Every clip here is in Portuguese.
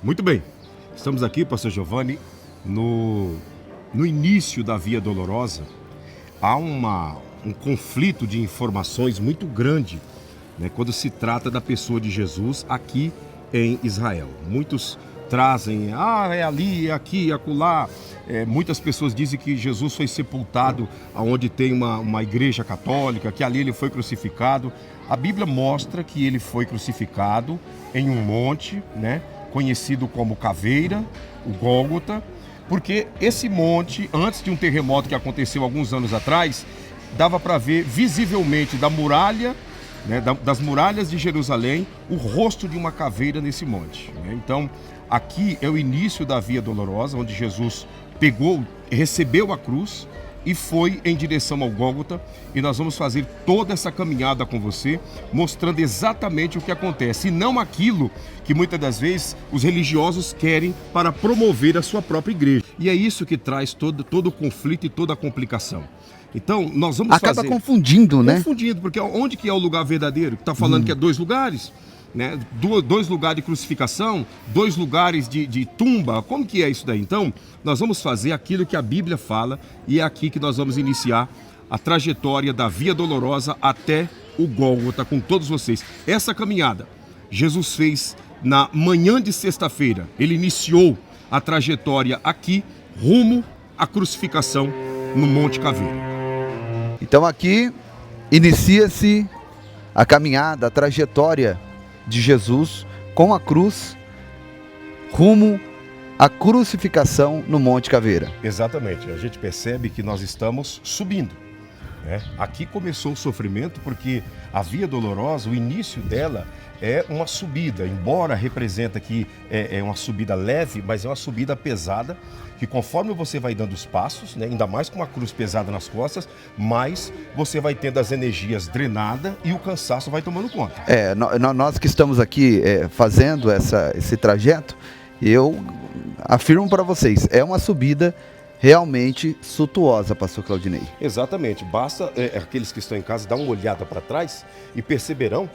Muito bem, estamos aqui, pastor Giovanni, no início da Via Dolorosa. Há um conflito de informações muito grande, né, quando se trata da pessoa de Jesus aqui em Israel. Muitos trazem, é ali, é aqui, é acolá. Muitas pessoas dizem que Jesus foi sepultado onde tem uma igreja católica, que ali ele foi crucificado. A Bíblia mostra que ele foi crucificado em um monte, né, conhecido como Caveira, o Gólgota, porque esse monte, antes de um terremoto que aconteceu alguns anos atrás, dava para ver visivelmente da muralha, né, das muralhas de Jerusalém, o rosto de uma caveira nesse monte, né? Então, aqui é o início da Via Dolorosa, onde Jesus recebeu a cruz e foi em direção ao Gólgota, e nós vamos fazer toda essa caminhada com você, mostrando exatamente o que acontece, e não aquilo que muitas das vezes os religiosos querem para promover a sua própria igreja. E é isso que traz todo o conflito e toda a complicação. Então, nós vamos Acaba confundindo, né? Confundindo, porque onde que é o lugar verdadeiro? Está falando que é 2 lugares? Né? 2 lugares de crucificação, 2 lugares de tumba. Como que é isso daí? Então, nós vamos fazer aquilo que a Bíblia fala, e é aqui que nós vamos iniciar a trajetória da Via Dolorosa até o Gólgota com todos vocês. Essa caminhada Jesus fez na manhã de sexta-feira. Ele iniciou a trajetória aqui rumo à crucificação no Monte Caveira. Então aqui inicia-se a caminhada, a trajetória de Jesus com a cruz rumo à crucificação no Monte Caveira. Exatamente, a gente percebe que nós estamos subindo, né? Aqui começou o sofrimento porque a Via Dolorosa, o início dela é uma subida, embora representa que é uma subida leve, mas é uma subida pesada, que conforme você vai dando os passos, né, ainda mais com uma cruz pesada nas costas, mais você vai tendo as energias drenadas e o cansaço vai tomando conta. Nós que estamos aqui fazendo esse trajeto, eu afirmo para vocês, é uma subida realmente suntuosa, pastor Claudinei. Exatamente, basta aqueles que estão em casa dar uma olhada para trás e perceberão,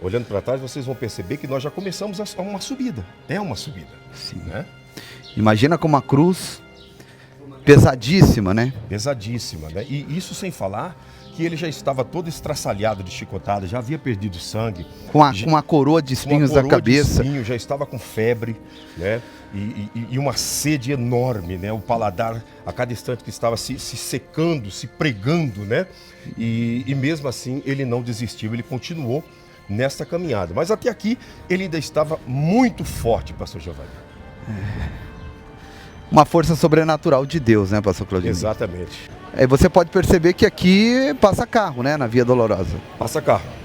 olhando para trás, vocês vão perceber que nós já começamos uma subida. É uma subida. Sim. Né? Imagina com uma cruz pesadíssima, né? Pesadíssima, né? E isso sem falar que ele já estava todo estraçalhado de chicotada, já havia perdido sangue. Com uma coroa de espinhos na cabeça. Já estava com febre, né? E uma sede enorme, né? O paladar, a cada instante que estava se secando, se pregando, né? E mesmo assim ele não desistiu, ele continuou nesta caminhada. Mas até aqui ele ainda estava muito forte, pastor Giovanni. Uma força sobrenatural de Deus, né, pastor Claudinei? Exatamente. Você pode perceber que aqui passa carro, né, na Via Dolorosa. Passa carro.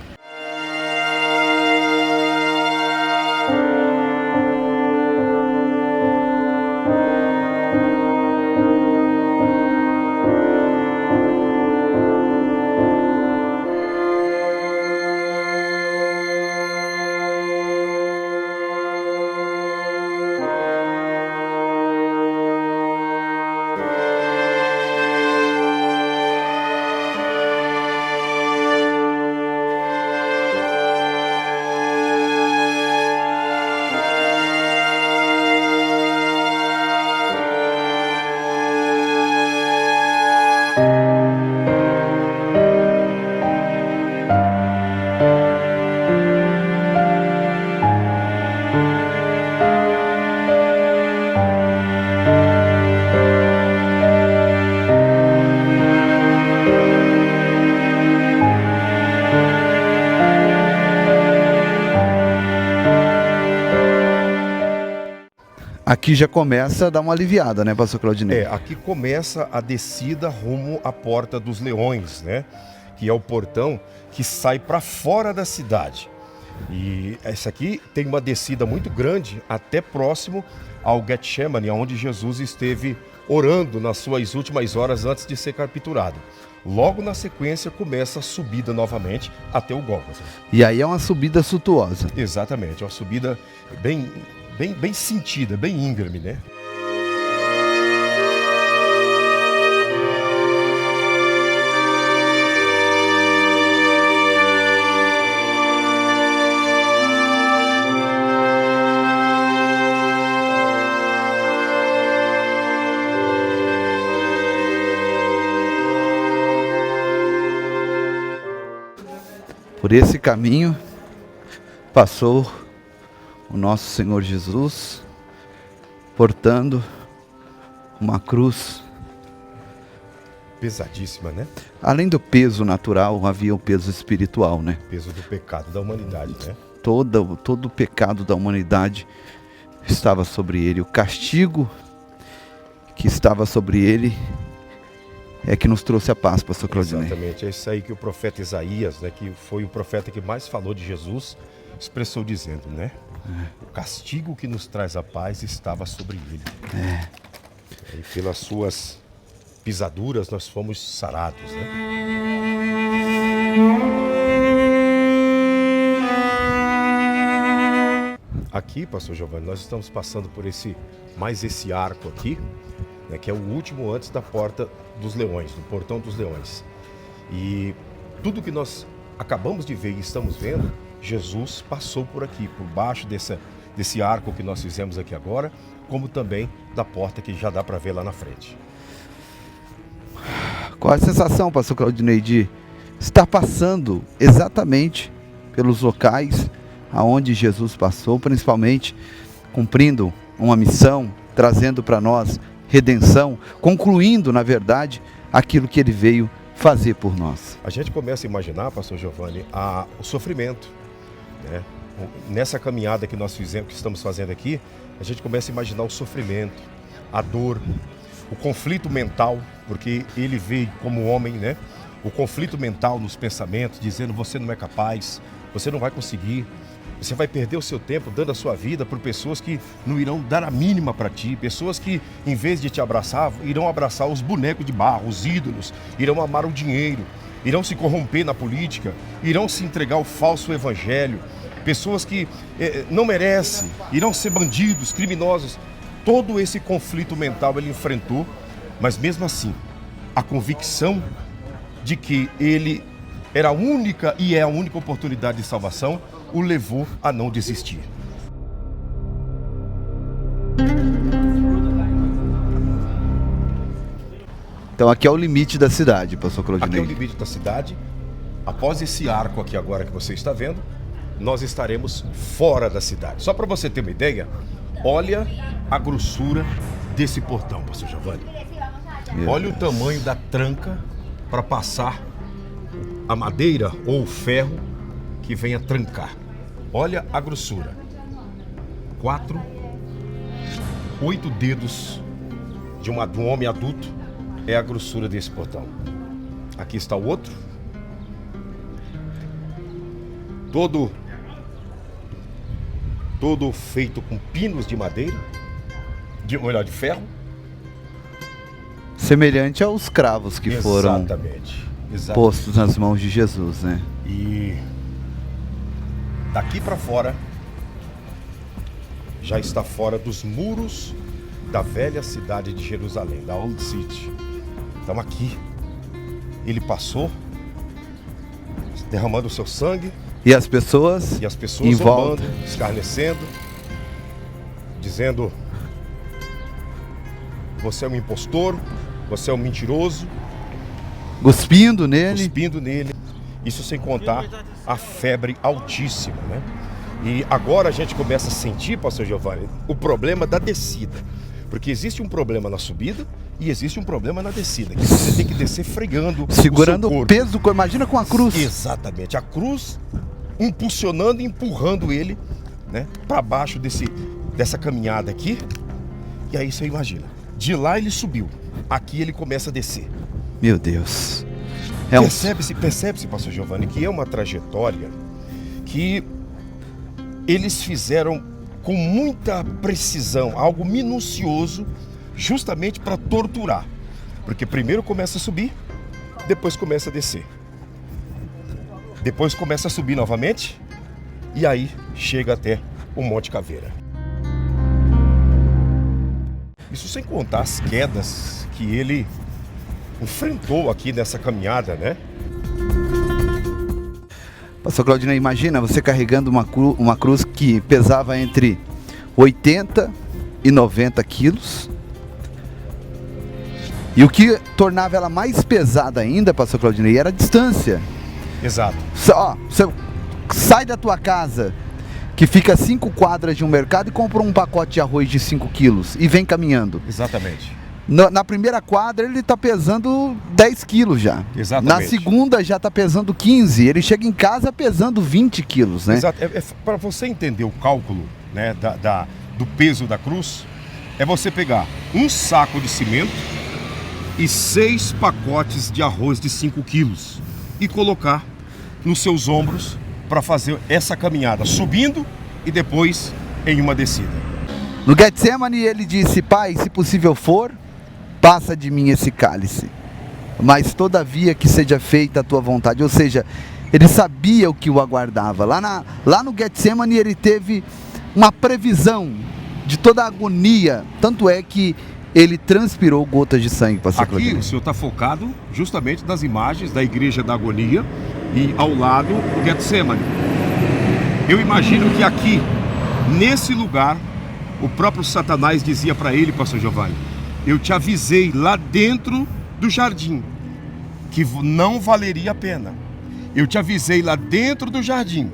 Aqui já começa a dar uma aliviada, né, pastor Claudinei? Aqui começa a descida rumo à Porta dos Leões, né? Que é o portão que sai para fora da cidade. E essa aqui tem uma descida muito grande até próximo ao Getsemane, onde Jesus esteve orando nas suas últimas horas antes de ser capturado. Logo na sequência começa a subida novamente até o Gólgota. E aí é uma subida suntuosa. Exatamente, é uma subida bem sentida, bem íngreme, né? Por esse caminho passou o nosso Senhor Jesus, portando uma cruz. Pesadíssima, né? Além do peso natural, havia o peso espiritual, né? Peso do pecado da humanidade, né? Todo o pecado da humanidade estava sobre ele. O castigo que estava sobre ele é que nos trouxe a paz, pastor Claudinei. Exatamente, é isso aí que o profeta Isaías, né, que foi o profeta que mais falou de Jesus, expressou dizendo, né? O castigo que nos traz a paz estava sobre ele. E pelas suas pisaduras nós fomos sarados, né? Aqui, pastor Giovanni, nós estamos passando por esse arco aqui, né, que é o último antes da porta dos leões, do portão dos leões. E tudo que nós acabamos de ver e estamos vendo, Jesus passou por aqui, por baixo desse arco que nós fizemos aqui agora, como também da porta que já dá para ver lá na frente. Qual a sensação, pastor Claudinei, de estar passando exatamente pelos locais aonde Jesus passou, principalmente cumprindo uma missão, trazendo para nós redenção, concluindo, na verdade, aquilo que ele veio fazer por nós? A gente começa a imaginar, pastor Giovanni, o sofrimento, né? Nessa caminhada que nós fizemos, que estamos fazendo aqui, a gente começa a imaginar o sofrimento, a dor, o conflito mental, porque ele veio como homem, né? O conflito mental nos pensamentos, dizendo: você não é capaz, você não vai conseguir, você vai perder o seu tempo dando a sua vida por pessoas que não irão dar a mínima para ti, pessoas que, em vez de te abraçar, irão abraçar os bonecos de barro, os ídolos, irão amar o dinheiro, irão se corromper na política, irão se entregar ao falso evangelho, pessoas que não merecem, irão ser bandidos, criminosos. Todo esse conflito mental ele enfrentou, mas mesmo assim, a convicção de que ele era a única e é a única oportunidade de salvação o levou a não desistir. Então aqui é o limite da cidade, pastor Claudinei. Aqui é o limite da cidade. Após esse arco aqui agora que você está vendo, nós estaremos fora da cidade. Só para você ter uma ideia, olha a grossura desse portão, pastor Giovanni. Olha o tamanho da tranca para passar a madeira ou o ferro que venha trancar. Olha a grossura. 8 dedos de um homem adulto é a grossura desse portão. Aqui está o outro. Todo feito com pinos de madeira, de ferro. Semelhante aos cravos que foram postos nas mãos de Jesus, né? E daqui para fora, já está fora dos muros da velha cidade de Jerusalém, da Old City. Então aqui, ele passou, derramando o seu sangue. E as pessoas em volta, escarnecendo, dizendo: você é um impostor, você é um mentiroso. Cuspindo nele. Isso sem contar a febre altíssima, né? E agora a gente começa a sentir, pastor Giovanni, o problema da descida. Porque existe um problema na subida e existe um problema na descida, que você tem que descer fregando, segurando o peso do corpo. Imagina com a cruz. Exatamente, a cruz impulsionando e empurrando ele, né, para baixo dessa caminhada aqui. E aí você imagina, de lá ele subiu, aqui ele começa a descer. Meu Deus. Percebe-se, pastor Giovanni, que é uma trajetória que eles fizeram com muita precisão, algo minucioso, justamente para torturar. Porque primeiro começa a subir, depois começa a descer. Depois começa a subir novamente e aí chega até o Monte Caveira. Isso sem contar as quedas que ele enfrentou aqui nessa caminhada, né? Pastor Claudinei, imagina você carregando uma cruz que pesava entre 80 e 90 quilos. E o que tornava ela mais pesada ainda, Pastor Claudinei, era a distância. Exato. Você sai da tua casa, que fica a 5 quadras de um mercado, e compra um pacote de arroz de 5 quilos e vem caminhando. Exatamente. Na primeira quadra ele está pesando 10 quilos já. Exatamente. Na segunda já está pesando 15. Ele chega em casa pesando 20 quilos, né? Exato. Para você entender o cálculo, né, do peso da cruz, é você pegar um saco de cimento e 6 pacotes de arroz de 5 quilos e colocar nos seus ombros para fazer essa caminhada, subindo e depois em uma descida. No Getsemane ele disse: Pai, se possível for, passa de mim esse cálice, mas todavia que seja feita a tua vontade. Ou seja, ele sabia o que o aguardava. Lá no Getsemane ele teve uma previsão de toda a agonia, tanto é que ele transpirou gotas de sangue. Aqui o senhor está focado justamente nas imagens da igreja da agonia e ao lado o Getsemane. Eu imagino que aqui, nesse lugar, o próprio Satanás dizia para ele, pastor Giovanni: eu te avisei lá dentro do jardim que não valeria a pena. Eu te avisei lá dentro do jardim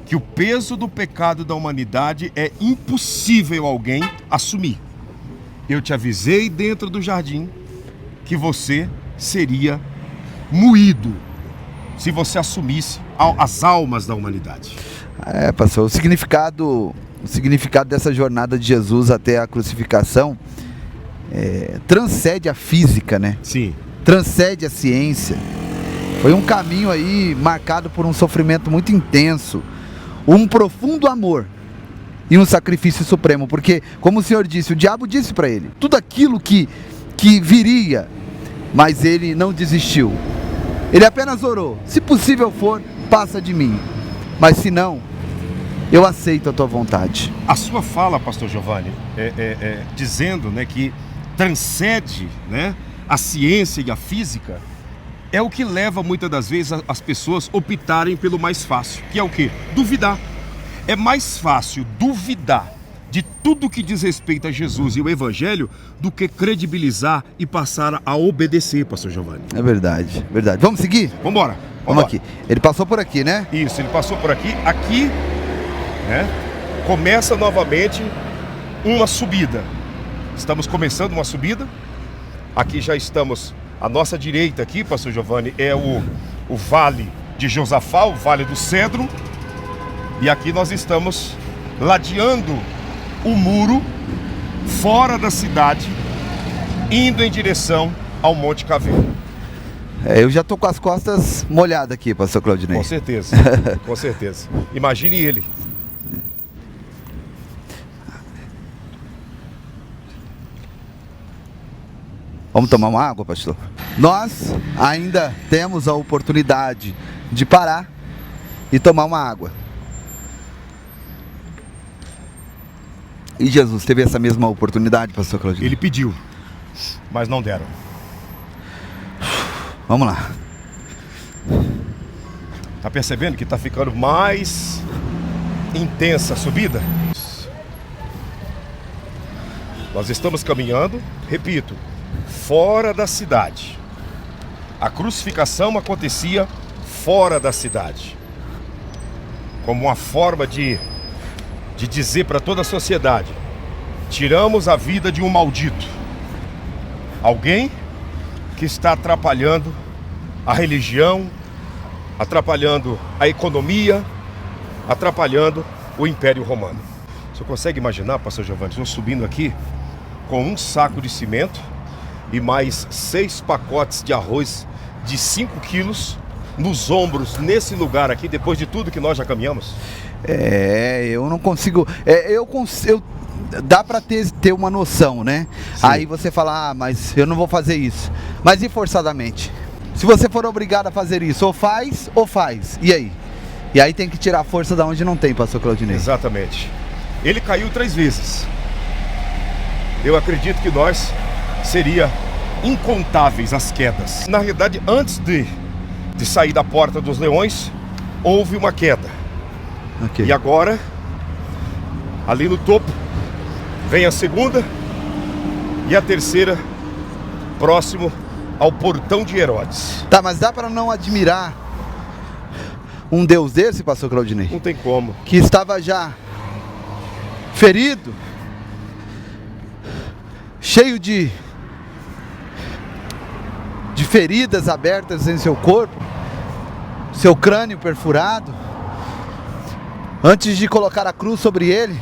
que o peso do pecado da humanidade é impossível alguém assumir. Eu te avisei dentro do jardim que você seria moído se você assumisse as almas da humanidade. Pastor, o significado dessa jornada de Jesus até a crucificação transcende a física, né? Sim. Transcende a ciência. Foi um caminho aí marcado por um sofrimento muito intenso, um profundo amor e um sacrifício supremo, porque, como o Senhor disse, o diabo disse para ele tudo aquilo que viria, mas ele não desistiu. Ele apenas orou: se possível for, passa de mim, mas se não, eu aceito a tua vontade. A sua fala, pastor Giovanni, dizendo, né, que transcende, né, a ciência e a física, é o que leva muitas das vezes as pessoas optarem pelo mais fácil, que é o quê? Duvidar. É mais fácil duvidar de tudo que diz respeito a Jesus e o Evangelho do que credibilizar e passar a obedecer, pastor Giovanni. É verdade, verdade. Vamos seguir? Vamos aqui. Ele passou por aqui, né? Isso, ele passou por aqui. Aqui, né, começa novamente uma subida. Estamos começando uma subida. Aqui já estamos, à nossa direita aqui, pastor Giovanni, é o Vale de Josafá, o Vale do Cedro. E aqui nós estamos ladeando o muro fora da cidade, indo em direção ao Monte Caveira. Eu já estou com as costas molhadas aqui, pastor Claudinei. Com certeza, com certeza. Imagine ele. Vamos tomar uma água, pastor? Nós ainda temos a oportunidade de parar e tomar uma água. E Jesus teve essa mesma oportunidade, pastor Claudinei? Ele pediu, mas não deram. Vamos lá. Tá percebendo que tá ficando mais intensa a subida? Nós estamos caminhando, repito, fora da cidade. A crucificação acontecia fora da cidade, como uma forma de dizer para toda a sociedade: tiramos a vida de um maldito, alguém que está atrapalhando a religião, atrapalhando a economia, atrapalhando o Império Romano. Você consegue imaginar, pastor Giovanni, estou subindo aqui com um saco de cimento e mais 6 pacotes de arroz de 5 quilos nos ombros, nesse lugar aqui, depois de tudo que nós já caminhamos? Eu não consigo. Dá pra ter uma noção, né? Sim. Aí você fala, mas eu não vou fazer isso. Mas e forçadamente? Se você for obrigado a fazer isso, ou faz. E aí? E aí tem que tirar a força da onde não tem, pastor Claudinei. Exatamente. Ele caiu 3 vezes. Eu acredito que nós seria incontáveis as quedas. Na realidade, antes de sair da porta dos leões, houve uma queda. Okay. E agora, ali no topo, vem a segunda e a terceira, próximo ao portão de Herodes. Tá, mas dá para não admirar um Deus desse, pastor Claudinei? Não tem como. Que estava já ferido, cheio de feridas abertas em seu corpo, seu crânio perfurado. Antes de colocar a cruz sobre ele,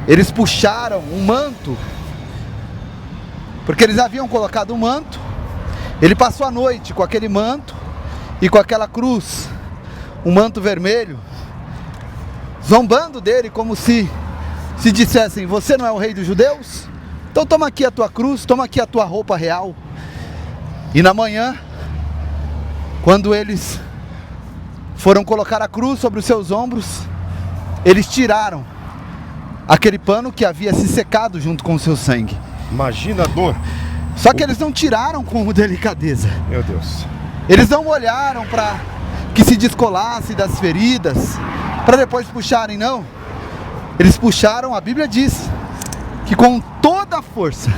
eles puxaram um manto, porque eles haviam colocado um manto. Ele passou a noite com aquele manto e com aquela cruz, um manto vermelho, zombando dele como se dissessem: você não é o rei dos judeus? Então toma aqui a tua cruz, toma aqui a tua roupa real. E na manhã, quando eles foram colocar a cruz sobre os seus ombros, eles tiraram aquele pano que havia se secado junto com o seu sangue. Imagina a dor. Só que eles não tiraram com delicadeza. Meu Deus. Eles não olharam para que se descolasse das feridas, para depois puxarem, não. Eles puxaram, a Bíblia diz, que com toda a força.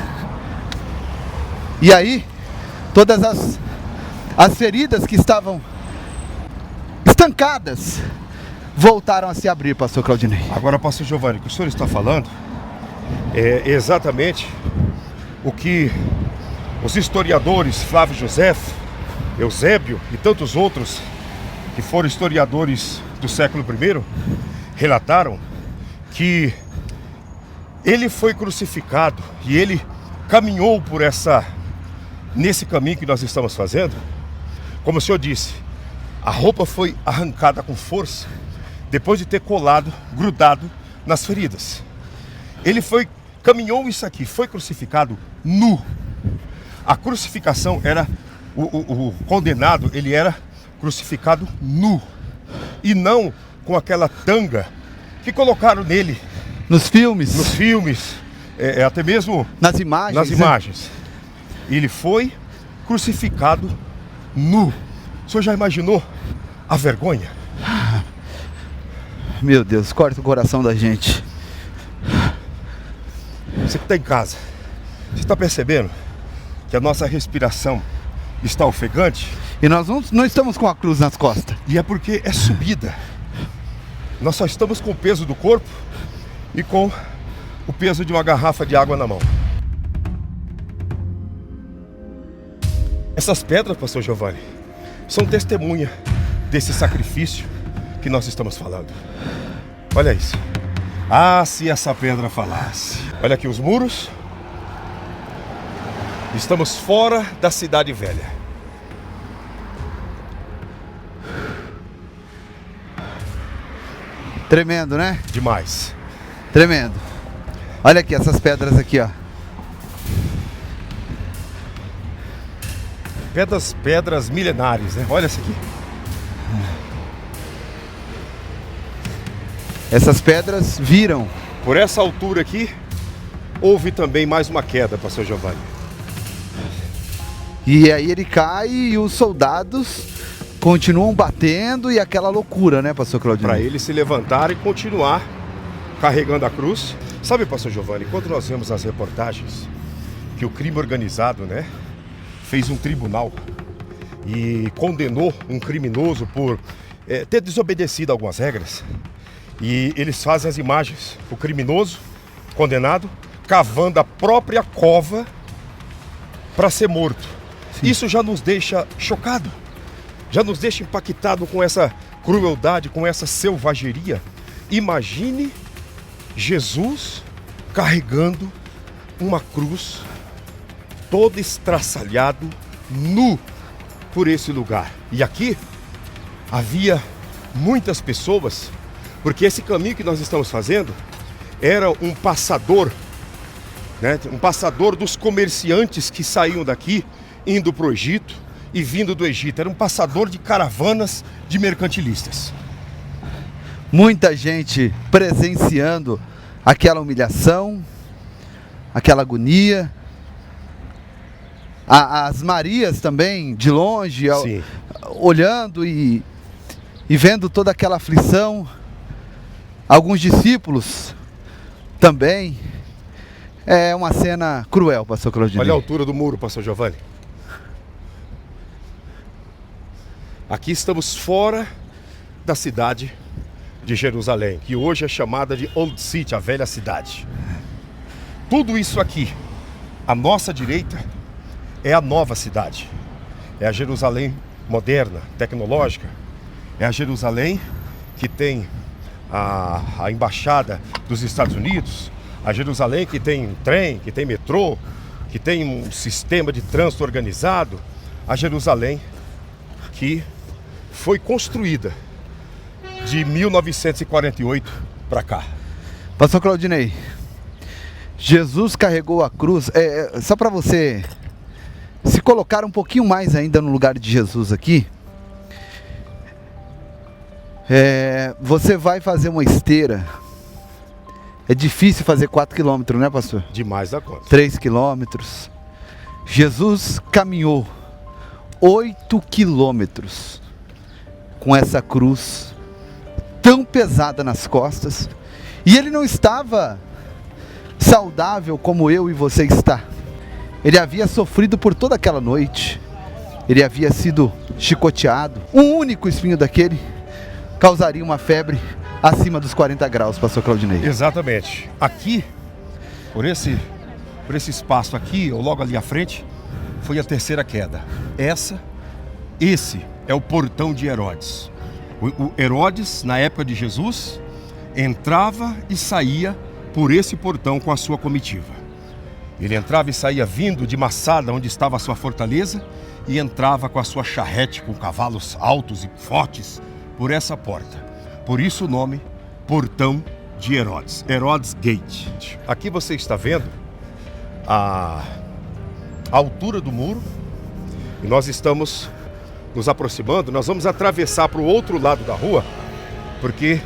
E aí, todas as feridas que estavam estancadas voltaram a se abrir, pastor Claudinei. Agora, pastor Giovanni, o que o senhor está falando é exatamente o que os historiadores Flávio Josefo, Eusébio e tantos outros que foram historiadores do século I relataram, que ele foi crucificado e ele caminhou por nesse caminho que nós estamos fazendo. Como o senhor disse, a roupa foi arrancada com força depois de ter grudado nas feridas. Ele caminhou isso aqui, foi crucificado nu. A crucificação era, o condenado, ele era crucificado nu. E não com aquela tanga que colocaram nele. Nos filmes. Nos filmes, até mesmo nas imagens. Nas imagens. Ele foi crucificado nu. O senhor já imaginou a vergonha? Meu Deus, corta o coração da gente. Você que está em casa, você está percebendo que a nossa respiração está ofegante? E nós não estamos com a cruz nas costas. E é porque é subida. Nós só estamos com o peso do corpo e com o peso de uma garrafa de água na mão. Essas pedras, pastor Giovanni, são testemunha desse sacrifício que nós estamos falando. Olha isso. Ah, se essa pedra falasse. Olha aqui os muros. Estamos fora da cidade velha. Tremendo, né? Demais. Tremendo. Olha aqui essas pedras aqui, ó. Pedras milenares, né? Olha essa aqui. Essas pedras viram. Por essa altura aqui, houve também mais uma queda, pastor Giovanni. E aí ele cai e os soldados continuam batendo e aquela loucura, né, pastor Claudinei? Para ele se levantar e continuar carregando a cruz. Sabe, pastor Giovanni, quando nós vemos as reportagens que o crime organizado, né, fez um tribunal e condenou um criminoso por ter desobedecido algumas regras, e eles fazem as imagens, o criminoso condenado cavando a própria cova para ser morto. Sim. Isso já nos deixa chocado, já nos deixa impactado com essa crueldade, com essa selvageria. Imagine Jesus carregando uma cruz, todo estraçalhado, nu por esse lugar. E aqui havia muitas pessoas, porque esse caminho que nós estamos fazendo era um passador, né? Um passador dos comerciantes que saíam daqui, indo para o Egito e vindo do Egito. Era um passador de caravanas de mercantilistas. Muita gente presenciando aquela humilhação, aquela agonia. As Marias também, de longe, olhando e vendo toda aquela aflição. Alguns discípulos também. É uma cena cruel, pastor Claudinei. Olha a altura do muro, pastor Giovanni. Aqui estamos fora da cidade de Jerusalém, que hoje é chamada de Old City, a velha cidade. Tudo isso aqui, à nossa direita, é a nova cidade. É a Jerusalém moderna, tecnológica. É a Jerusalém que tem a embaixada dos Estados Unidos. A Jerusalém que tem trem, que tem metrô, que tem um sistema de trânsito organizado. A Jerusalém que foi construída de 1948 para cá. Pastor Claudinei, Jesus carregou a cruz. Só para você se colocar um pouquinho mais ainda no lugar de Jesus aqui. Você vai fazer uma esteira. É difícil fazer 4 quilômetros, né, pastor? Demais da conta. 3 quilômetros. Jesus caminhou 8 quilômetros com essa cruz tão pesada nas costas. E ele não estava saudável como eu e você está. Ele havia sofrido por toda aquela noite. Ele havia sido chicoteado. Um único espinho daquele causaria uma febre acima dos 40 graus, pastor Claudinei. Exatamente. Aqui, por esse espaço aqui, ou logo ali à frente, foi a terceira queda. Esse é o portão de Herodes. O Herodes, na época de Jesus, entrava e saía por esse portão com a sua comitiva. Ele entrava e saía vindo de Massada, onde estava a sua fortaleza, e entrava com a sua charrete, com cavalos altos e fortes, por essa porta. Por isso o nome, Portão de Herodes, Herodes Gate. Aqui você está vendo a altura do muro, e nós estamos nos aproximando. Nós vamos atravessar para o outro lado da rua, porque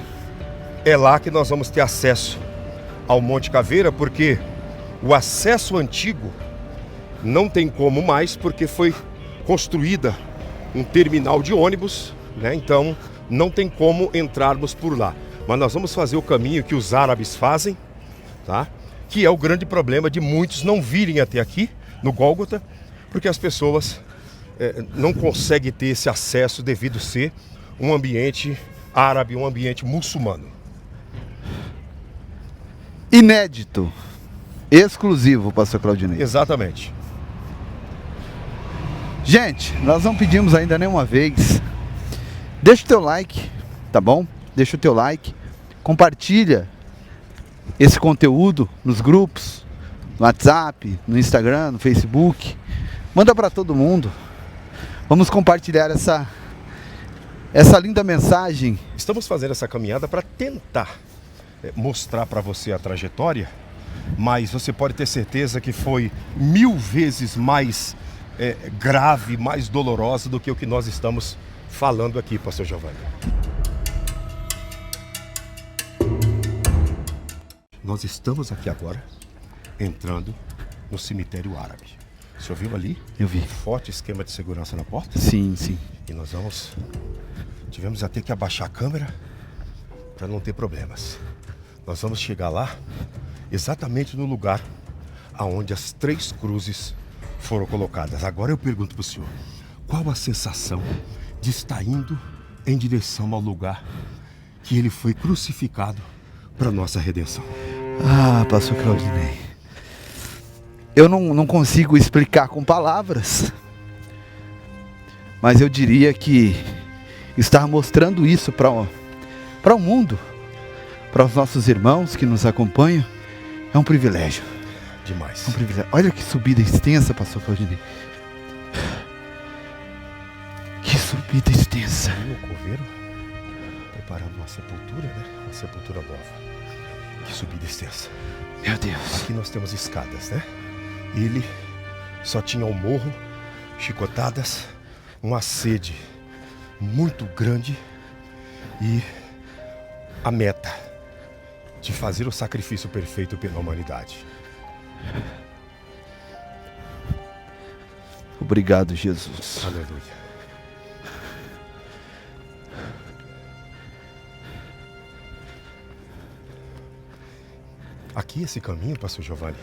é lá que nós vamos ter acesso ao Monte Caveira, porque o acesso antigo não tem como mais, porque foi construída um terminal de ônibus, né? Então não tem como entrarmos por lá. Mas nós vamos fazer o caminho que os árabes fazem, tá? Que é o grande problema de muitos não virem até aqui, no Gólgota, porque as pessoas não conseguem ter esse acesso devido ser um ambiente árabe, um ambiente muçulmano. Inédito, exclusivo, pastor Claudinei. Exatamente. Gente, nós não pedimos ainda nenhuma vez. Deixa o teu like, tá bom? Deixa o teu like. Compartilha esse conteúdo nos grupos, no WhatsApp, no Instagram, no Facebook. Manda para todo mundo. Vamos compartilhar essa linda mensagem. Estamos fazendo essa caminhada para tentar mostrar para você a trajetória, mas você pode ter certeza que foi 1000 vezes mais grave, mais dolorosa do que o que nós estamos falando aqui, pastor Giovanni. Nós estamos aqui agora entrando no cemitério árabe. Você ouviu ali? Eu vi. Um forte esquema de segurança na porta? Sim, sim. E nós tivemos até que abaixar a câmera para não ter problemas. Nós vamos chegar lá exatamente no lugar aonde as 3 cruzes foram colocadas. Agora eu pergunto para o senhor, qual a sensação de estar indo em direção ao lugar que ele foi crucificado para nossa redenção? Ah, pastor Claudinei, eu não consigo explicar com palavras, mas eu diria que estar mostrando isso para o mundo, para os nossos irmãos que nos acompanham, é um privilégio. Demais. É um privilégio. Olha que subida extensa, pastor Claudinei. Que subida extensa. E o coveiro? preparando uma sepultura, né? Uma sepultura nova. Que subida extensa. Meu Deus. Aqui nós temos escadas, né? Ele só tinha um morro, chicotadas, uma sede muito grande e a meta de fazer o sacrifício perfeito pela humanidade. Obrigado, Jesus. Aleluia. Aqui esse caminho, pastor Giovanni,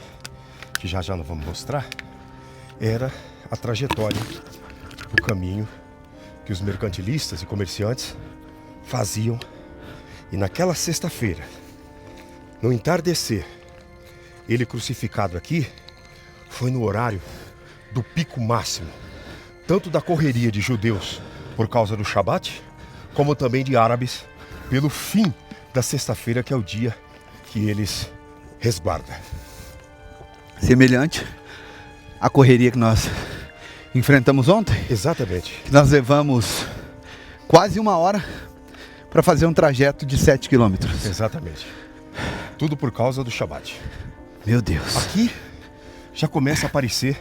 que já nós vamos mostrar, era a trajetória, o caminho que os mercantilistas e comerciantes faziam. E naquela sexta-feira, no entardecer, ele crucificado aqui, foi no horário do pico máximo, tanto da correria de judeus por causa do Shabat, como também de árabes pelo fim da sexta-feira, que é o dia que eles resguardam. Semelhante à correria que nós enfrentamos ontem. Exatamente. Nós levamos quase 1 hora para fazer um trajeto de 7 quilômetros. Exatamente. Tudo por causa do Shabat. Meu Deus. Aqui já começa a aparecer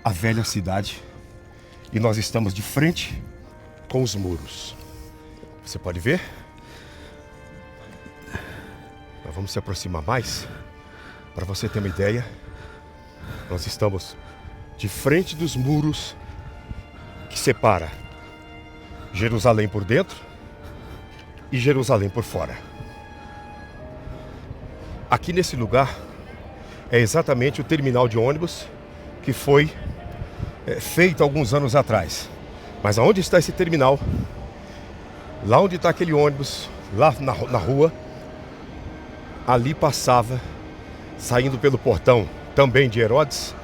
a velha cidade. E nós estamos de frente com os muros. Você pode ver? Nós vamos se aproximar mais. Para você ter uma ideia, nós estamos de frente dos muros que separa Jerusalém por dentro e Jerusalém por fora. Aqui nesse lugar é exatamente o terminal de ônibus que foi feito alguns anos atrás. Mas aonde está esse terminal? Lá onde está aquele ônibus, lá na rua, ali passava, saindo pelo portão também de Herodes,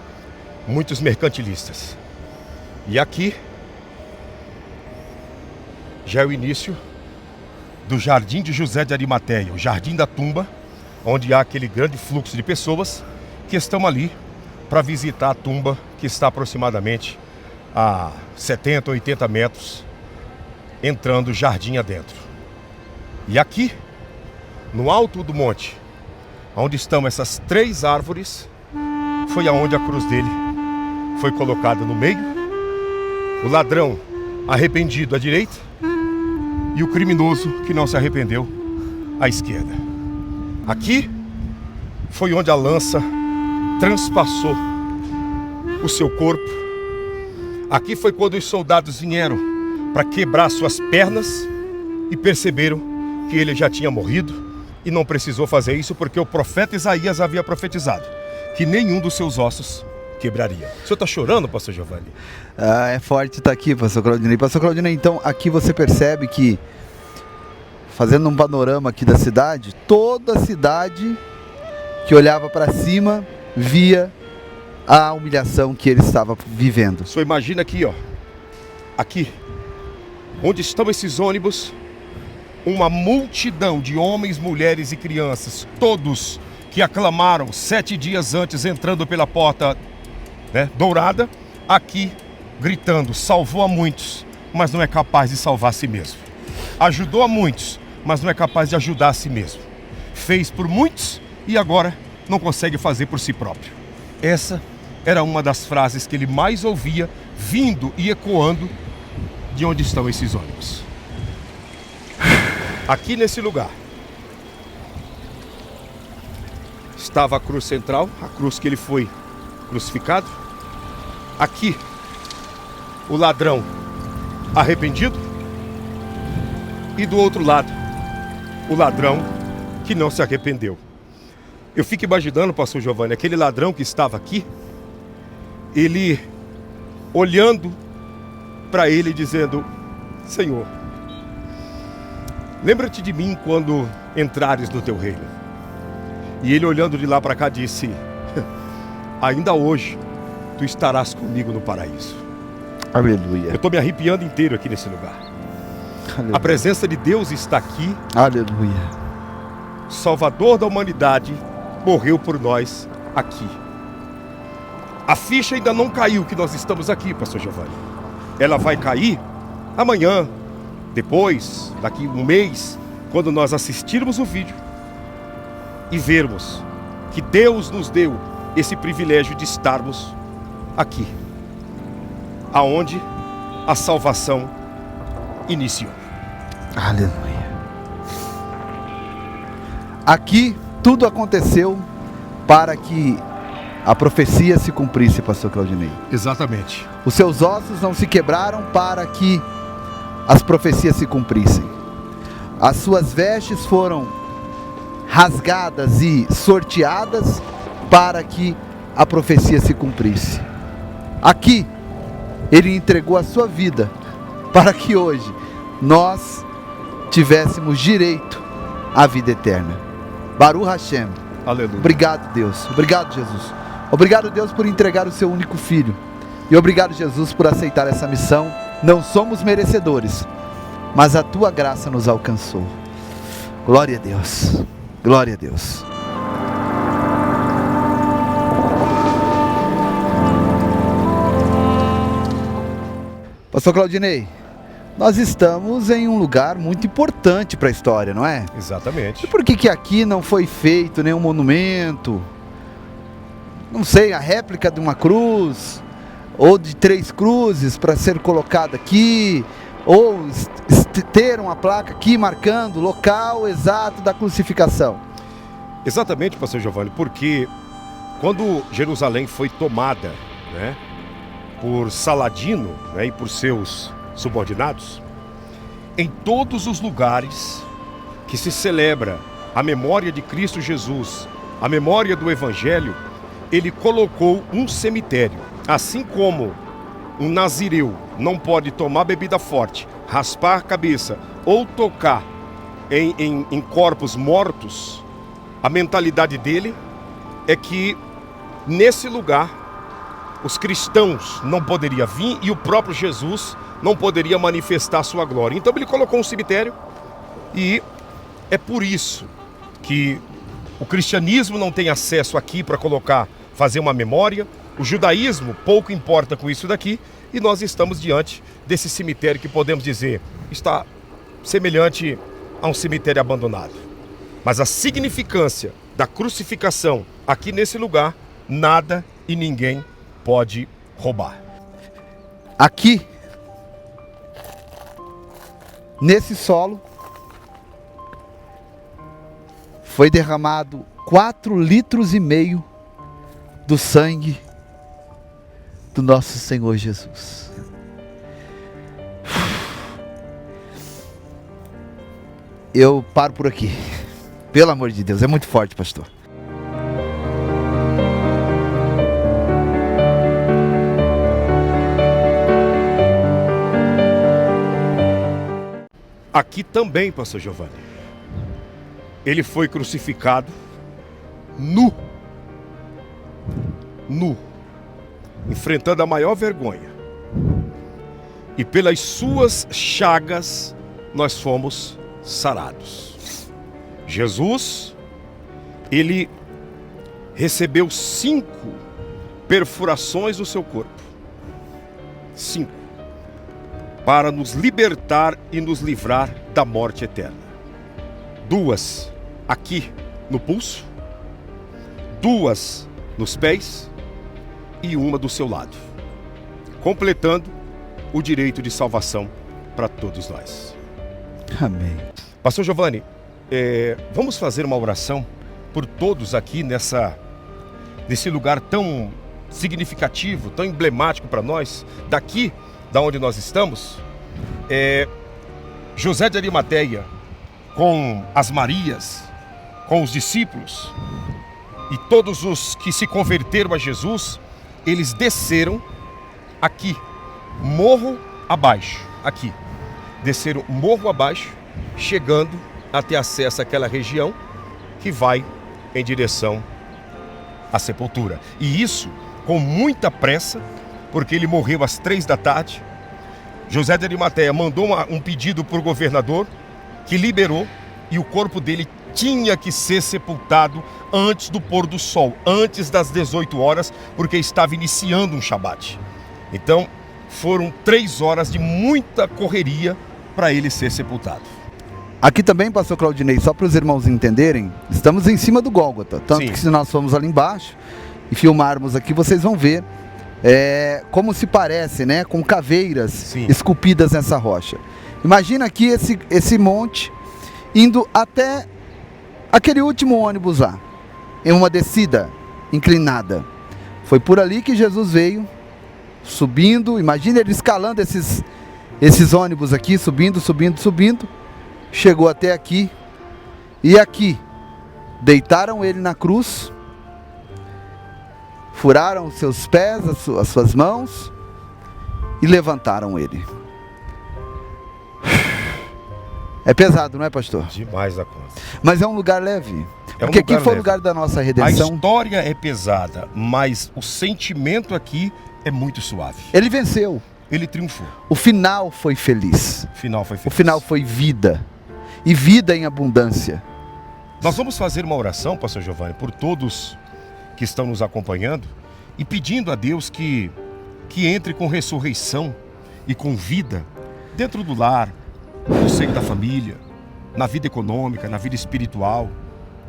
muitos mercantilistas. E aqui já é o início do Jardim de José de Arimateia, o Jardim da Tumba, onde há aquele grande fluxo de pessoas que estão ali para visitar a tumba, que está aproximadamente a 70, 80 metros, entrando o jardim adentro. E aqui, no alto do monte, onde estão essas 3 árvores, foi aonde a cruz dele foi colocada no meio, o ladrão arrependido à direita e o criminoso que não se arrependeu à esquerda. Aqui foi onde a lança transpassou o seu corpo. Aqui foi quando os soldados vieram para quebrar suas pernas e perceberam que ele já tinha morrido e não precisou fazer isso porque o profeta Isaías havia profetizado que nenhum dos seus ossos quebraria. O senhor está chorando, pastor Giovanni? Ah, é forte estar aqui, pastor Claudinei. Pastor Claudinei, então aqui você percebe que, fazendo um panorama aqui da cidade, toda a cidade que olhava para cima via a humilhação que ele estava vivendo. O senhor imagina aqui, ó, aqui, onde estão esses ônibus, uma multidão de homens, mulheres e crianças, todos que aclamaram 7 dias antes, entrando pela porta, né, dourada, aqui gritando: salvou a muitos, mas não é capaz de salvar a si mesmo. Ajudou a muitos, mas não é capaz de ajudar a si mesmo. Fez por muitos e agora não consegue fazer por si próprio. Essa era uma das frases que ele mais ouvia, vindo e ecoando de onde estão esses ônibus. Aqui nesse lugar estava a cruz central, a cruz que ele foi crucificado. Aqui, o ladrão arrependido. E do outro lado, o ladrão que não se arrependeu. Eu fico imaginando, pastor Giovanni, aquele ladrão que estava aqui, ele olhando para ele dizendo: Senhor, lembra-te de mim quando entrares no teu reino. E ele olhando de lá para cá disse: ainda hoje tu estarás comigo no paraíso. Aleluia. Eu estou me arrepiando inteiro aqui nesse lugar. Aleluia. A presença de Deus está aqui. Aleluia. Salvador da humanidade morreu por nós aqui. A ficha ainda não caiu que nós estamos aqui, pastor Giovanni. Ela vai cair amanhã, depois, daqui um mês, quando nós assistirmos o vídeo e vermos que Deus nos deu esse privilégio de estarmos aqui, aonde a salvação iniciou. Aleluia. Aqui tudo aconteceu para que a profecia se cumprisse, pastor Claudinei. Exatamente. Os seus ossos não se quebraram para que as profecias se cumprissem. As suas vestes foram rasgadas e sorteadas para que a profecia se cumprisse. Aqui, ele entregou a sua vida para que hoje nós tivéssemos direito à vida eterna. Baruch Hashem. Aleluia. Obrigado, Deus. Obrigado, Jesus. Obrigado, Deus, por entregar o seu único filho. E obrigado, Jesus, por aceitar essa missão. Não somos merecedores, mas a tua graça nos alcançou. Glória a Deus. Glória a Deus. Pastor Claudinei, nós estamos em um lugar muito importante para a história, não é? Exatamente. E por que aqui não foi feito nenhum monumento? Não sei, a réplica de uma cruz, ou de 3 cruzes para ser colocada aqui, ou ter uma placa aqui marcando o local exato da crucificação? Exatamente, pastor Giovanni, porque quando Jerusalém foi tomada, né, por Saladino, né, e por seus subordinados, em todos os lugares que se celebra a memória de Cristo Jesus, a memória do Evangelho, ele colocou um cemitério. Assim como um nazireu não pode tomar bebida forte, raspar a cabeça ou tocar em corpos mortos, a mentalidade dele é que nesse lugar os cristãos não poderiam vir e o próprio Jesus não poderia manifestar sua glória. Então ele colocou um cemitério e é por isso que o cristianismo não tem acesso aqui para fazer uma memória. O judaísmo pouco importa com isso daqui e nós estamos diante desse cemitério que podemos dizer está semelhante a um cemitério abandonado. Mas a significância da crucificação aqui nesse lugar, nada e ninguém pode roubar. Aqui, nesse solo, foi derramado 4,5 litros do sangue do nosso Senhor Jesus. Eu paro por aqui. Pelo amor de Deus, é muito forte, pastor. Aqui também, pastor Giovanni, ele foi crucificado nu, enfrentando a maior vergonha. E pelas suas chagas nós fomos sarados. Jesus, ele recebeu 5 perfurações no seu corpo. 5. Para nos libertar e nos livrar da morte eterna. 2 aqui no pulso, 2 nos pés e 1 do seu lado, completando o direito de salvação para todos nós. Amém. Pastor Giovanni, vamos fazer uma oração por todos aqui nesse lugar tão significativo, tão emblemático para nós, daqui da onde nós estamos. José de Arimateia, com as Marias, com os discípulos e todos os que se converteram a Jesus, eles desceram aqui, morro abaixo, aqui, desceram morro abaixo, chegando a ter acesso àquela região que vai em direção à sepultura. E isso com muita pressa, porque ele morreu às 3 da tarde. José de Arimateia mandou um pedido para o governador, que liberou, e o corpo dele tinha que ser sepultado antes do pôr do sol, antes das 18 horas, porque estava iniciando um Shabat. Então, foram 3 horas de muita correria para ele ser sepultado. Aqui também, pastor Claudinei, só para os irmãos entenderem, estamos em cima do Gólgota. Tanto Sim. que se nós formos ali embaixo e filmarmos aqui, vocês vão ver como se parece, né? Com caveiras Sim. esculpidas nessa rocha. Imagina aqui esse monte indo até aquele último ônibus lá, em uma descida inclinada. Foi por ali que Jesus veio, subindo. Imagina ele escalando esses ônibus aqui, subindo. Chegou até aqui, e aqui deitaram ele na cruz, furaram os seus pés, as suas mãos, e levantaram ele. É pesado, não é, pastor? Demais da conta. Mas é um lugar leve, É um porque aqui lugar foi o leve. lugar da nossa A redenção. história é pesada, mas o sentimento aqui é muito suave. Ele venceu, Ele triunfou. o final foi feliz, O final foi o feliz. final foi vida, e vida em abundância. Nós vamos fazer uma oração, pastor Giovanni, por todos que estão nos acompanhando e pedindo a Deus que entre com ressurreição e com vida dentro do lar, no seio da família, na vida econômica, na vida espiritual,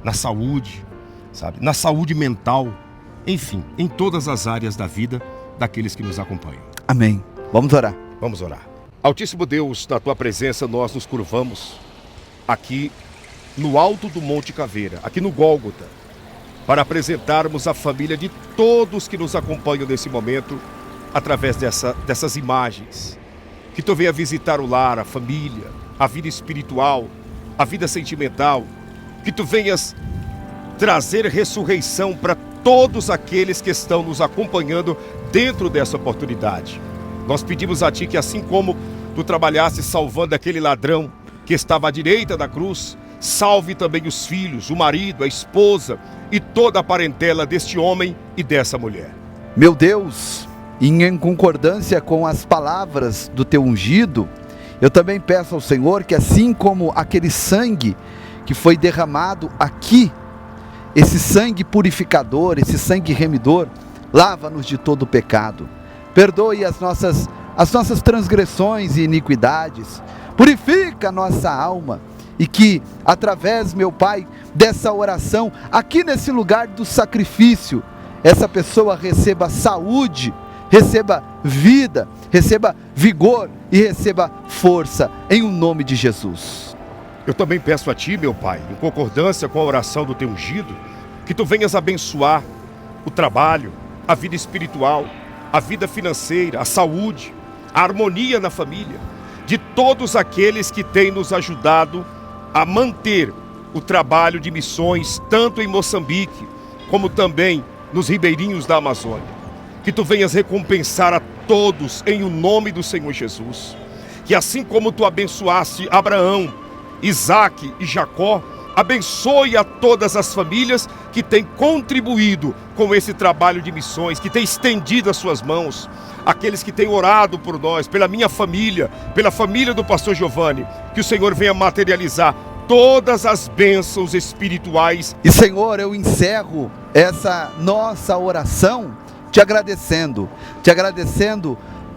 na saúde, sabe? Na saúde mental, enfim, em todas as áreas da vida daqueles que nos acompanham. Amém. Vamos orar. Vamos orar. Altíssimo Deus, na tua presença nós nos curvamos aqui no alto do Monte Caveira, aqui no Gólgota, para apresentarmos a família de todos que nos acompanham nesse momento através dessas imagens. Que tu venha visitar o lar, a família, a vida espiritual, a vida sentimental. Que tu venhas trazer ressurreição para todos aqueles que estão nos acompanhando dentro dessa oportunidade. Nós pedimos a ti que, assim como tu trabalhaste salvando aquele ladrão que estava à direita da cruz, salve também os filhos, o marido, a esposa e toda a parentela deste homem e dessa mulher. Meu Deus, em concordância com as palavras do teu ungido, eu também peço ao Senhor que, assim como aquele sangue que foi derramado aqui, esse sangue purificador, esse sangue remidor, lava-nos de todo o pecado, perdoe as nossas transgressões e iniquidades, purifica a nossa alma, e que através, meu Pai, dessa oração, aqui nesse lugar do sacrifício, essa pessoa receba saúde, receba vida, receba vigor e receba força, em o nome de Jesus. Eu também peço a ti, meu Pai, em concordância com a oração do teu ungido, que tu venhas abençoar o trabalho, a vida espiritual, a vida financeira, a saúde, a harmonia na família, de todos aqueles que têm nos ajudado a manter o trabalho de missões, tanto em Moçambique, como também nos ribeirinhos da Amazônia. Que tu venhas recompensar a todos em o nome do Senhor Jesus. Que assim como tu abençoaste Abraão, Isaque e Jacó, abençoe a todas as famílias que têm contribuído com esse trabalho de missões, que têm estendido as suas mãos, aqueles que têm orado por nós, pela minha família, pela família do pastor Giovanni, que o Senhor venha materializar todas as bênçãos espirituais. E Senhor, eu encerro essa nossa oração te agradecendo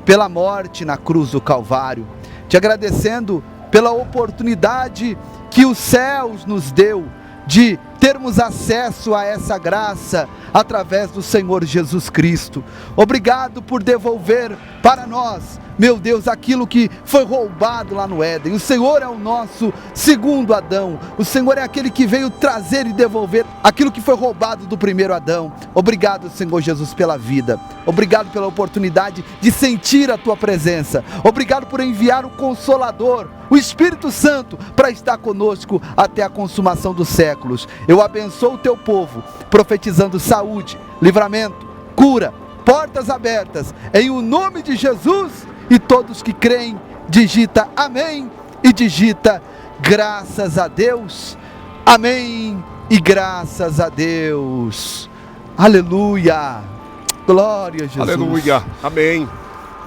pela morte na cruz do Calvário, te agradecendo pela oportunidade que os céus nos deu de termos acesso a essa graça através do Senhor Jesus Cristo. Obrigado por devolver para nós, meu Deus, aquilo que foi roubado lá no Éden. O Senhor é o nosso segundo Adão. O Senhor é aquele que veio trazer e devolver aquilo que foi roubado do primeiro Adão. Obrigado, Senhor Jesus, pela vida. Obrigado pela oportunidade de sentir a Tua presença. Obrigado por enviar o Consolador, o Espírito Santo, para estar conosco até a consumação dos séculos. Eu abençoo o Teu povo, profetizando saúde, livramento, cura, portas abertas, em o nome de Jesus. E todos que creem, digita amém e digita graças a Deus. Amém e graças a Deus. Aleluia. Glória a Jesus. Aleluia. Amém.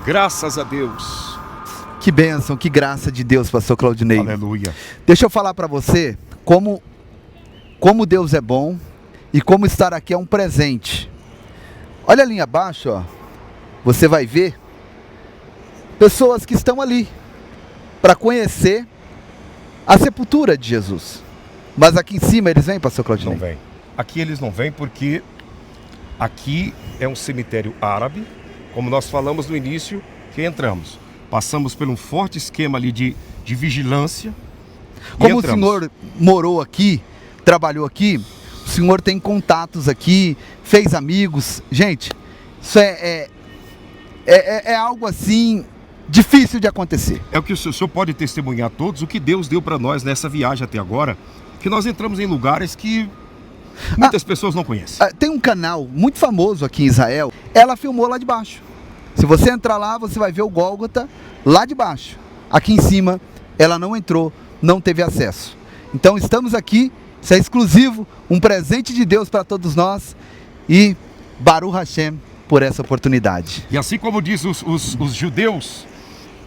Graças a Deus. Que bênção, que graça de Deus, pastor Claudinei. Aleluia. Deixa eu falar para você como Deus é bom e como estar aqui é um presente. Olha a linha abaixo, ó. Você vai ver pessoas que estão ali, para conhecer a sepultura de Jesus. Mas aqui em cima eles vêm, pastor Claudinei? Não vêm. Aqui eles não vêm porque aqui é um cemitério árabe, como nós falamos no início que entramos. Passamos por um forte esquema ali de vigilância. Como o senhor morou aqui, trabalhou aqui, o senhor tem contatos aqui, fez amigos. Gente, isso é algo assim difícil de acontecer. É o que o senhor pode testemunhar a todos, o que Deus deu para nós nessa viagem até agora, que nós entramos em lugares que muitas pessoas não conhecem. Tem um canal muito famoso aqui em Israel, ela filmou lá de baixo. Se você entrar lá, você vai ver o Gólgota lá de baixo. Aqui em cima, ela não entrou, não teve acesso. Então estamos aqui, isso é exclusivo, um presente de Deus para todos nós, e Baruch Hashem por essa oportunidade. E assim como diz os judeus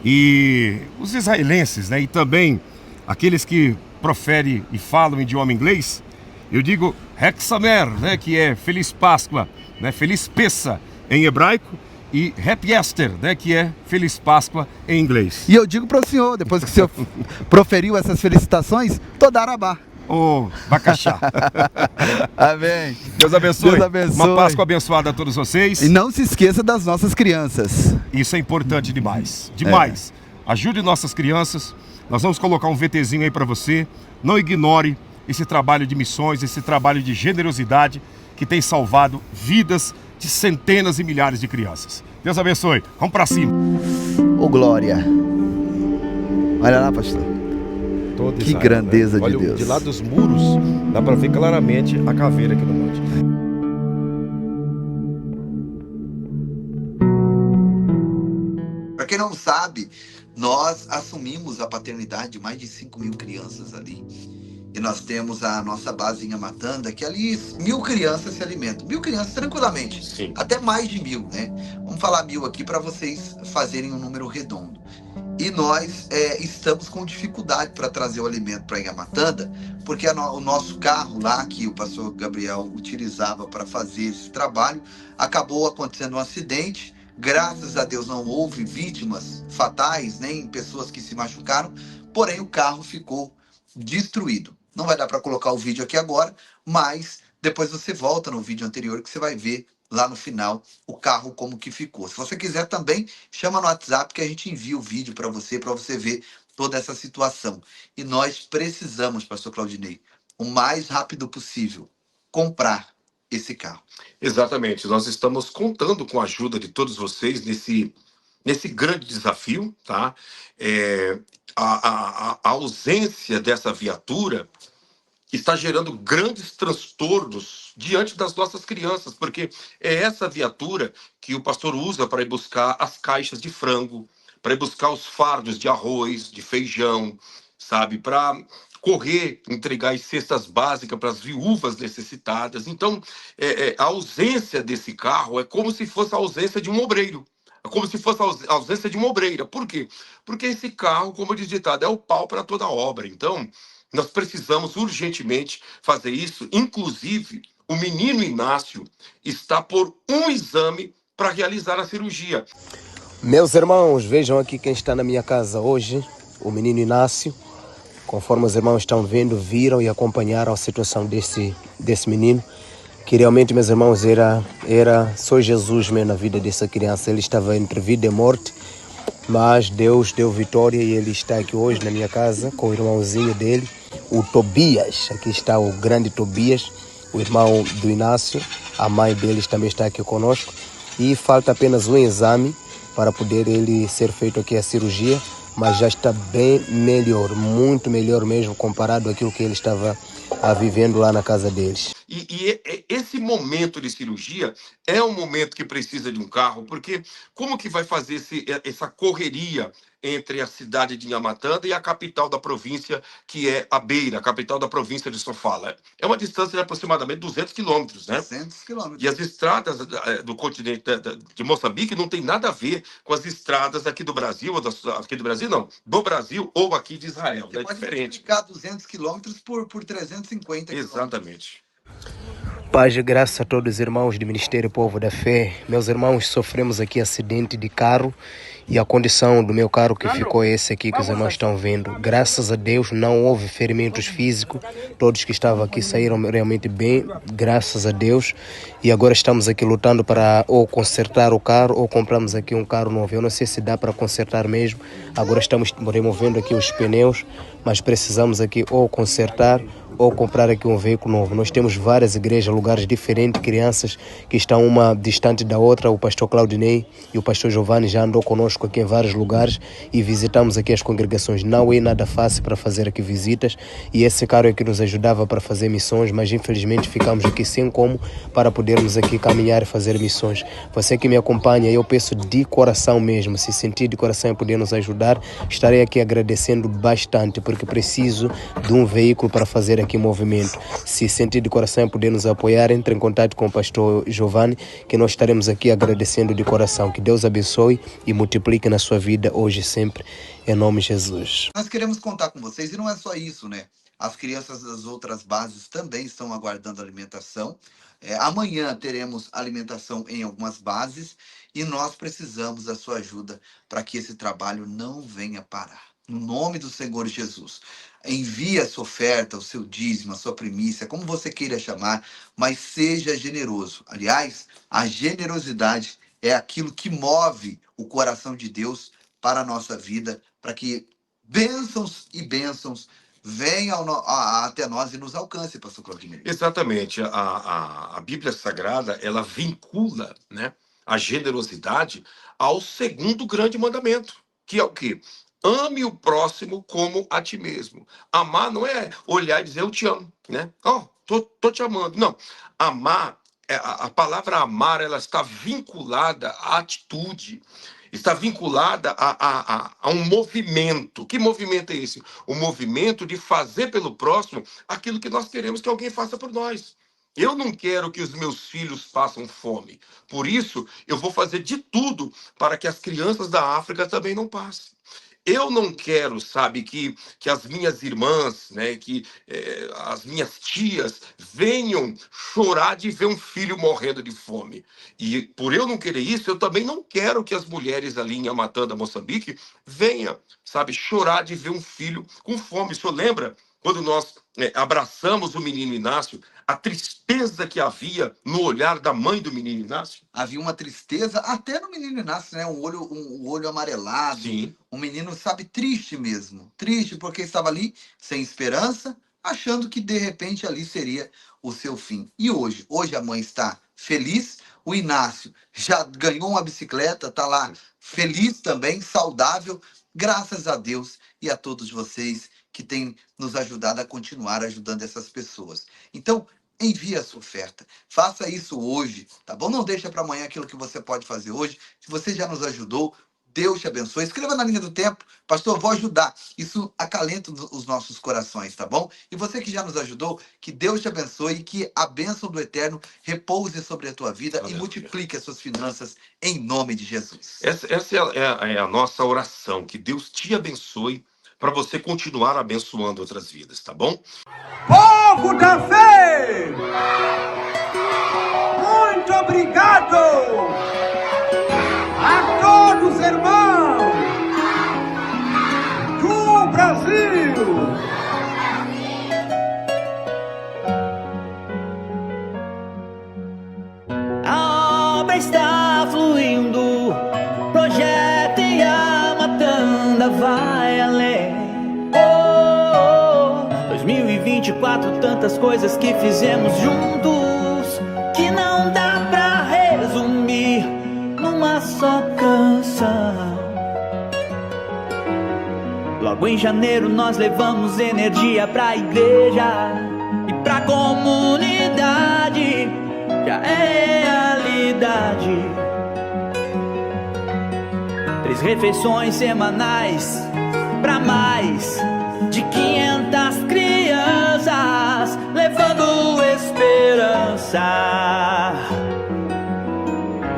e os israelenses, né, e também aqueles que proferem e falam idioma inglês, eu digo Hag Samer, né, que é Feliz Páscoa, né, Feliz Pessa em hebraico, e Happy Easter, né, que é Feliz Páscoa em inglês. E eu digo para o senhor, depois que o senhor proferiu essas felicitações, Todarabá. Ô, Bacaxá. Amém. Deus abençoe. Deus abençoe. Uma Páscoa abençoada a todos vocês. E não se esqueça das nossas crianças. Isso é importante demais. Demais. Ajude nossas crianças. Nós vamos colocar um VTzinho aí para você. Não ignore esse trabalho de missões, esse trabalho de generosidade que tem salvado vidas de centenas e milhares de crianças. Deus abençoe. Vamos para cima. Ô glória. Olha lá, pastor. Todo que Israel, grandeza, né? de Olha, Deus. De lá dos muros, dá para ver claramente a caveira aqui no monte. Para quem não sabe, nós assumimos a paternidade de mais de 5.000 crianças ali. E nós temos a nossa base em Amatanda, que ali 1.000 crianças se alimentam. 1.000 crianças tranquilamente. Sim. Até mais de 1.000, né? Vamos falar 1.000 aqui para vocês fazerem um número redondo. E nós estamos com dificuldade para trazer o alimento para Amatanda, porque o nosso carro lá, que o pastor Gabriel utilizava para fazer esse trabalho, acabou acontecendo um acidente. Graças a Deus não houve vítimas fatais, nem pessoas que se machucaram, porém o carro ficou destruído. Não vai dar para colocar o vídeo aqui agora, mas depois você volta no vídeo anterior que você vai ver lá no final o carro como que ficou. Se você quiser também, chama no WhatsApp que a gente envia o vídeo para você ver toda essa situação. E nós precisamos, pastor Claudinei, o mais rápido possível, comprar esse carro. Exatamente. Nós estamos contando com a ajuda de todos vocês nesse grande desafio, tá? A ausência dessa viatura está gerando grandes transtornos diante das nossas crianças, porque é essa viatura que o pastor usa para ir buscar as caixas de frango, para ir buscar os fardos de arroz, de feijão, sabe? Para correr, entregar as cestas básicas para as viúvas necessitadas. Então, a ausência desse carro é como se fosse a ausência de um obreiro. É como se fosse a ausência de uma obreira. Por quê? Porque esse carro, como diz o ditado, é o pau para toda obra. Então, nós precisamos urgentemente fazer isso. Inclusive, o menino Inácio está por um exame para realizar a cirurgia. Meus irmãos, vejam aqui quem está na minha casa hoje, o menino Inácio. Conforme os irmãos estão vendo, viram e acompanharam a situação desse menino, que realmente, meus irmãos, era só Jesus mesmo na vida dessa criança. Ele estava entre vida e morte, mas Deus deu vitória e ele está aqui hoje na minha casa com o irmãozinho dele, o Tobias. Aqui está o grande Tobias, o irmão do Inácio. A mãe deles também está aqui conosco. E falta apenas um exame para poder ele ser feito aqui a cirurgia, mas já está bem melhor, muito melhor mesmo, comparado àquilo que ele estava vivendo lá na casa deles. E esse momento de cirurgia é um momento que precisa de um carro, porque como que vai fazer essa correria entre a cidade de Inhamatanda e a capital da província, que é a Beira, a capital da província de Sofala? É uma distância de aproximadamente 200 quilômetros, né? 200 quilômetros. E as estradas do continente de Moçambique não tem nada a ver com as estradas aqui do Brasil, aqui do Brasil não, do Brasil ou aqui de Israel, Você é pode diferente. multiplicar 200 quilômetros por 350 quilômetros. Exatamente. Paz e graça a todos os irmãos do Ministério Povo da Fé. Meus irmãos, sofremos aqui acidente de carro E a condição do meu carro que ficou é esse aqui que os irmãos estão vendo. Graças a Deus não houve ferimentos físicos. Todos que estavam aqui saíram realmente bem, graças a Deus. E agora estamos aqui lutando para ou consertar o carro ou compramos aqui um carro novo. Eu não sei se dá para consertar mesmo. Agora estamos removendo aqui os pneus, mas precisamos aqui ou consertar ou comprar aqui um veículo novo. Nós temos várias igrejas, lugares diferentes, crianças que estão uma distante da outra. O pastor Claudinei e o pastor Giovanni já andou conosco aqui em vários lugares e visitamos aqui as congregações. Não é nada fácil para fazer aqui visitas e esse carro é que nos ajudava para fazer missões, mas infelizmente ficamos aqui sem como para podermos aqui caminhar e fazer missões. Você que me acompanha, eu peço de coração mesmo, se sentir de coração e poder nos ajudar, estarei aqui agradecendo bastante, porque preciso de um veículo para fazer aqui movimento. Se sentir de coração e poder nos apoiar, entre em contato com o pastor Giovanni, que nós estaremos aqui agradecendo de coração. Que Deus abençoe e multiplique na sua vida hoje e sempre, em nome de Jesus. Nós queremos contar com vocês e não é só isso, né? As crianças das outras bases também estão aguardando alimentação. Amanhã teremos alimentação em algumas bases e nós precisamos da sua ajuda para que esse trabalho não venha parar. No nome do Senhor Jesus, envie a sua oferta, o seu dízimo, a sua primícia, como você queira chamar, mas seja generoso. Aliás, a generosidade é aquilo que move o coração de Deus para a nossa vida, para que bênçãos e bênçãos venham até nós e nos alcance, pastor Claudinei. Exatamente. A Bíblia Sagrada, ela vincula, né, a generosidade ao segundo grande mandamento, que é o quê? Ame o próximo como a ti mesmo. Amar não é olhar e dizer eu te amo, né? Oh, tô te amando. Não. Amar, a palavra amar, ela está vinculada à atitude, está vinculada a um movimento. Que movimento é esse? O movimento de fazer pelo próximo aquilo que nós queremos que alguém faça por nós. Eu não quero que os meus filhos passem fome. Por isso, eu vou fazer de tudo para que as crianças da África também não passem. Eu não quero, sabe, que as minhas irmãs, né, as minhas tias venham chorar de ver um filho morrendo de fome. E por eu não querer isso, eu também não quero que as mulheres ali em Amatanda, Moçambique, venham, sabe, chorar de ver um filho com fome. O senhor lembra quando nós abraçamos o menino Inácio, a tristeza que havia no olhar da mãe do menino Inácio? Havia uma tristeza até no menino Inácio, né? Um olho amarelado. Sim. Um menino, sabe, triste mesmo. Triste porque estava ali sem esperança, achando que de repente ali seria o seu fim. E hoje a mãe está feliz. O Inácio já ganhou uma bicicleta, está lá feliz também, saudável. Graças a Deus e a todos vocês que têm nos ajudado a continuar ajudando essas pessoas. Então, envie a sua oferta. Faça isso hoje, tá bom? Não deixa para amanhã aquilo que você pode fazer hoje. Se você já nos ajudou, Deus te abençoe. Escreva na linha do tempo, pastor, vou ajudar. Isso acalenta os nossos corações, tá bom? E você que já nos ajudou, que Deus te abençoe e que a bênção do Eterno repouse sobre a tua vida. Aleluia. E multiplique as suas finanças em nome de Jesus. Essa é a nossa oração, que Deus te abençoe para você continuar abençoando outras vidas, tá bom? Povo da fé! Muito obrigado a todos, irmãos do Brasil! A obra está fluindo, projeto em Amatanda vai além. 2024, tantas coisas que fizemos juntos, que não dá pra resumir numa só canção. Logo em janeiro nós levamos energia pra igreja e pra comunidade, já é realidade. 3 refeições semanais pra mais de 500 crianças, levando esperança.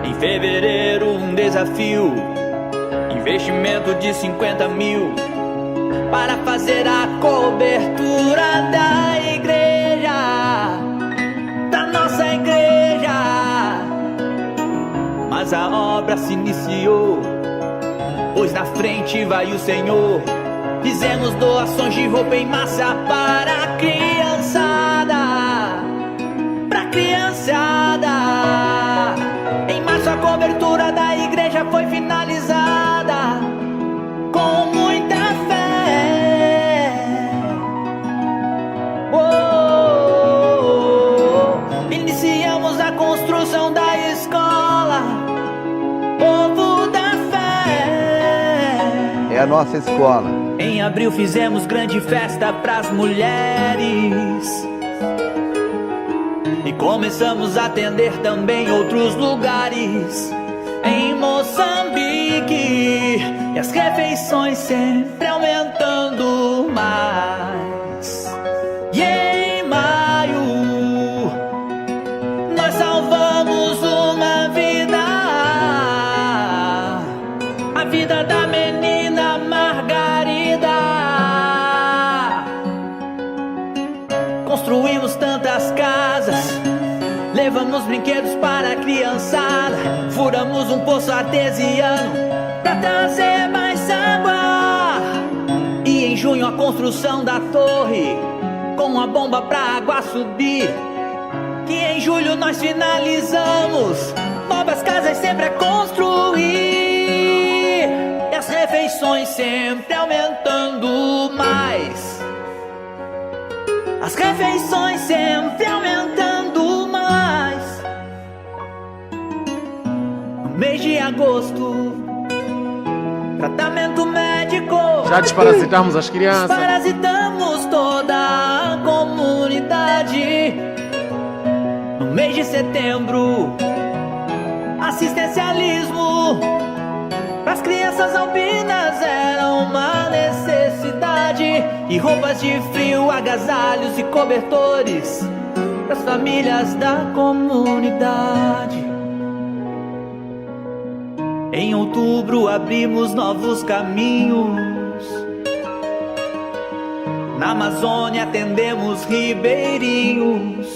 Em fevereiro um desafio, investimento de 50 mil, para fazer a cobertura da igreja, da nossa igreja. Mas a obra se iniciou pois na frente vai o Senhor. Fizemos doações de roupa em massa para a criançada, pra criançada. Em março a cobertura da igreja foi finalizada com muita fé. Iniciamos a construção da escola Povo da Fé. É a nossa escola. Em abril fizemos grande festa pras mulheres e começamos a atender também outros lugares. Em Moçambique, e as refeições sempre aumentando mais. E em maio, nós salvamos uma vida, a vida da menina Margarida. Construímos tantas casas, levamos brinquedos para a criançada, furamos um poço artesiano pra trazer mais água. E em junho a construção da torre, com a bomba pra água subir. Que em julho nós finalizamos, novas casas sempre a construir. E as refeições sempre aumentando mais. As refeições sempre aumentando mais. No mês de agosto, tratamento médico. Já desparasitamos as crianças. Desparasitamos toda a comunidade. No mês de setembro, assistencialismo pras crianças albinas era uma necessidade. E roupas de frio, agasalhos e cobertores pras famílias da comunidade. Em outubro abrimos novos caminhos. Na Amazônia atendemos ribeirinhos,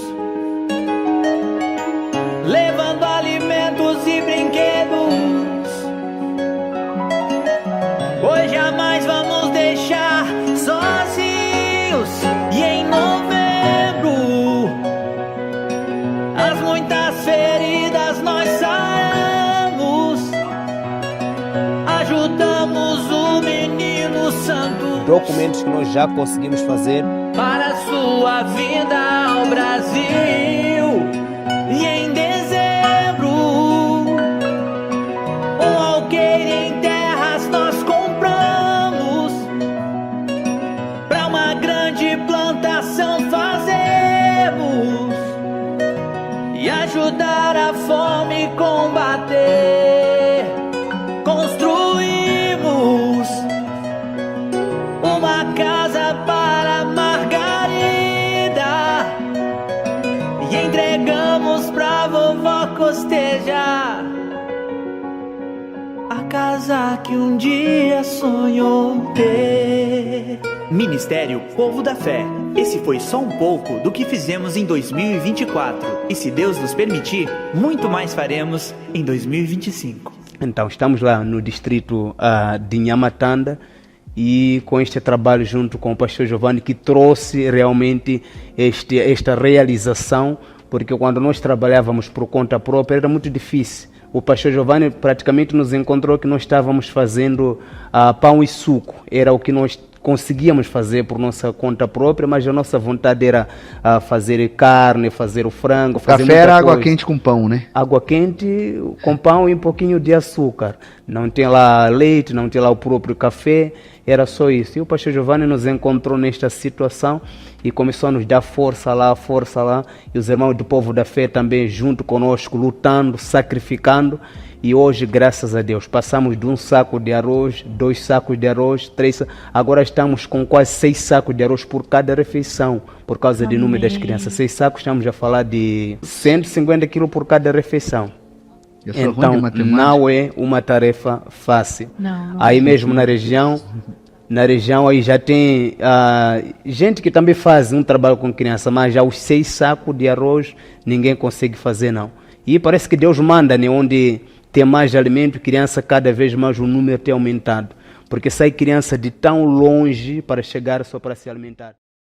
levando alimentos e brinquedos. Pois jamais vamos deixar sozinhos. E em novembro, as muitas feridas nós saramos. Ajudamos o menino santo. Documentos que nós já conseguimos fazer Para sua vinda ao Brasil. E em dezembro, um alqueire em terras nós compramos. Pra uma grande plantação fazemos. E ajudar a fome combater. Construímos uma casa para Margarida e entregamos pra vovó costejar a casa que um dia sonhou ter. Ministério Povo da Fé. Esse foi só um pouco do que fizemos em 2024. E se Deus nos permitir, muito mais faremos em 2025. Então, estamos lá no distrito de Nhamatanda e com este trabalho junto com o pastor Giovanni que trouxe realmente esta realização, porque quando nós trabalhávamos por conta própria era muito difícil. O pastor Giovanni praticamente nos encontrou que nós estávamos fazendo pão e suco, era o que nós conseguíamos fazer por nossa conta própria, mas a nossa vontade era fazer carne, fazer o frango, fazer Café era água quente com pão, né? Água quente com pão e um pouquinho de açúcar. Não tinha lá leite, não tinha lá o próprio café, era só isso. E o pastor Giovanni nos encontrou nesta situação e começou a nos dar força lá. E os irmãos do Povo da Fé também junto conosco, lutando, sacrificando. E hoje, graças a Deus, passamos de 1 saco de arroz, 2 sacos de arroz, 3 sacos. Agora estamos com quase 6 sacos de arroz por cada refeição, por causa do número das crianças. 6 sacos, estamos a falar de 150 quilos por cada refeição. Então, não é uma tarefa fácil. Não aí mesmo na região aí já tem gente que também faz um trabalho com criança, mas já os 6 sacos de arroz ninguém consegue fazer não. E parece que Deus manda, né, onde ter mais alimento, criança cada vez mais o número tem aumentado. Porque sai criança de tão longe para chegar só para se alimentar.